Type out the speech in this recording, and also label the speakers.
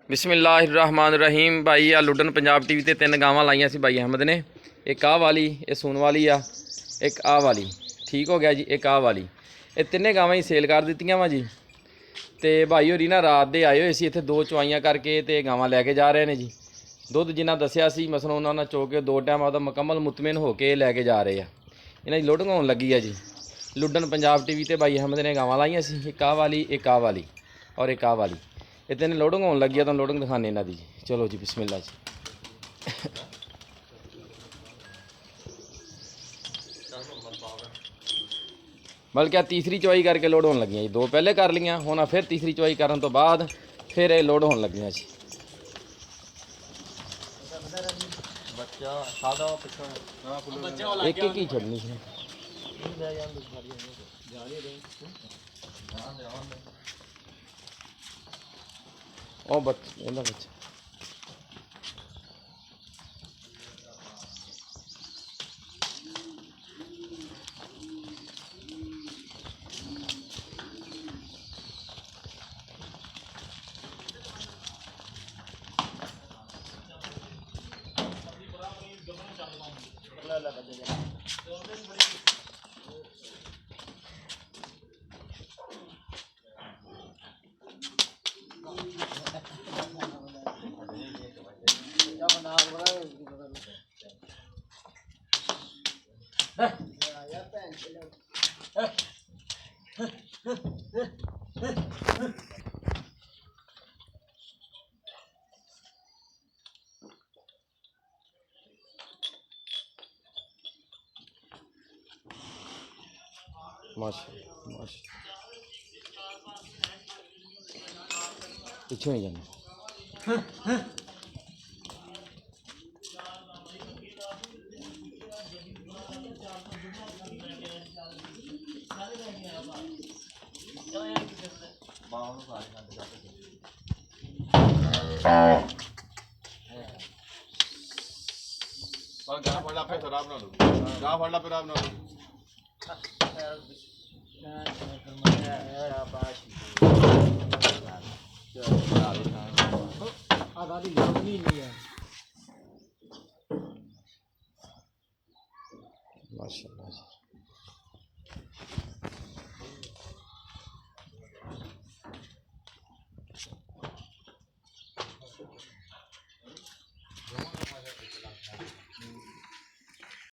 Speaker 1: बिस्मिल्लाहिर्रहमानिर्रहीम। भाई आ लुडन पंजाब टीवी ते तीन गावां लाइया सी भाई अहमद ने। एक आ वाली, ये सून वाली आ, एक आ वाली। ठीक हो गया जी। एक आ वाली, ये तिन्ने गावां ही सेल कर दित्तियां वा जी। तो भाई होरी ना रात दे आए हुए सी इत्थे, दो चवाइयां करके ते गावां लैके जा रहे हैं जी। दुध जिन्ना दसिया सी मसलन उन्होंने चो के दो टाइम आपदा मुकम्मल मुतमिन होके लैके जा रहे हैं। इन्हां दी लोडिंग होने लगी है जी। लुडन पंजाब टीवी ते भाई अहमद ने गावां लाइया सी, एक आ वाली, एक आ वाली और एक आ वाली। ये तीन लोडिंग होने लगी है, तो लोडिंग दिखाने इन्हों की। चलो जी बिस्मिल्लाह जी। बल्कि आ तीसरी चवाई करके लोड होने लगी जी। दो पहले कर लियाँ, हुण फिर तीसरी चवाई करन तो बाद फिर ये लोड होने लगी जी। एक एक ही छड़नी है। ओ बच्चा बच्चा माशा माशा पिछू ही जाना।
Speaker 2: गा फड़ना पे शराब ना लो, गा फड़ना पे शराब ना लो।